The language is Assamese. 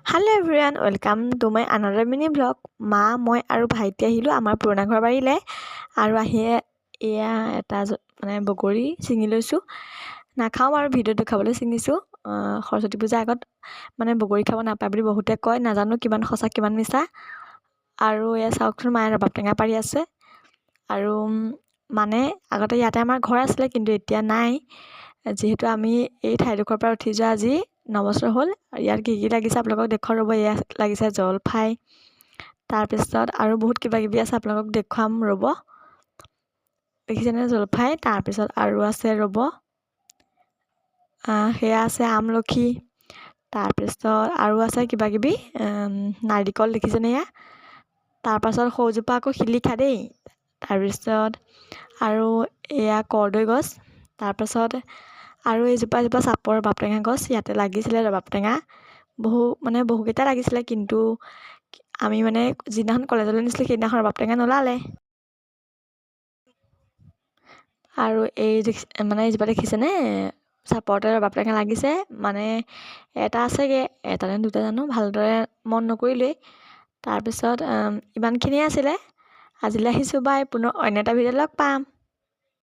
Hello' everyone, welcome to my another mini blog. মই আৰু ভাইটি আহিলোঁ আমাৰ পুৰণা ঘৰ বাৰীলৈ আৰু এয়া এটা বগৰী ছিঙি লৈছোঁ। নাখাওঁ আৰু ভিডিঅ'টো খাবলৈ ছিঙিছোঁ। সৰস্বতী পূজাৰ আগত বগৰী খাব নাপায় বুলি বহুতে কয়, নাজানো কিমান সঁচা কিমান মিছা। আৰু এয়া চাওকচোন, মায়ে ৰবাব টেঙা পাৰি আছে। আৰু আগতে ইয়াতে আমাৰ ঘৰ আছিলে, কিন্তু এতিয়া নাই, যিহেতু আমি এই ঠাইডোখৰৰ পৰা উঠি যোৱা আজি 9 বছৰ হ'ল। ইয়াত কি কি লাগিছে আপোনালোকক দেখুৱাম ৰ'ব। এয়া লাগিছে জলফাই, তাৰপিছত আৰু বহুত কিবা কিবি আছে, আপোনালোকক দেখুৱাম ৰ'ব। দেখিছেনে জলফাই? তাৰপিছত আৰু আছে ৰ'ব, সেয়া আছে আমলখি, তাৰপিছত আৰু আছে কিবা কিবি নাৰিকল, দেখিছেনে এয়া? তাৰপাছত সৌজোপা আকৌ শিলিখা দেই। তাৰপিছত আৰু এয়া কৰ্দৈ গছ, তাৰপাছত আৰু এজোপা চাপৰ ৰবাব টেঙা গছ ইয়াতে লাগিছিলে। ৰবাব টেঙা বহুকেইটা লাগিছিলে, কিন্তু আমি যিদিনাখন কলেজলৈ নিছিলোঁ সেইদিনাখন ৰবাব টেঙা নোলালে। আৰু এইজোপা দেখিছেনে? চাপৰতে ৰবাব টেঙা লাগিছে, এটা আছেগৈ, এটা নে দুটা জানো, ভালদৰে মন নকৰিলেই। তাৰপিছত ইমানখিনিয়ে আছিলে। আজিলৈ আহিছোঁ, বাই। পুনৰ অন্য এটা ভিডিঅ'ত লগ পাম।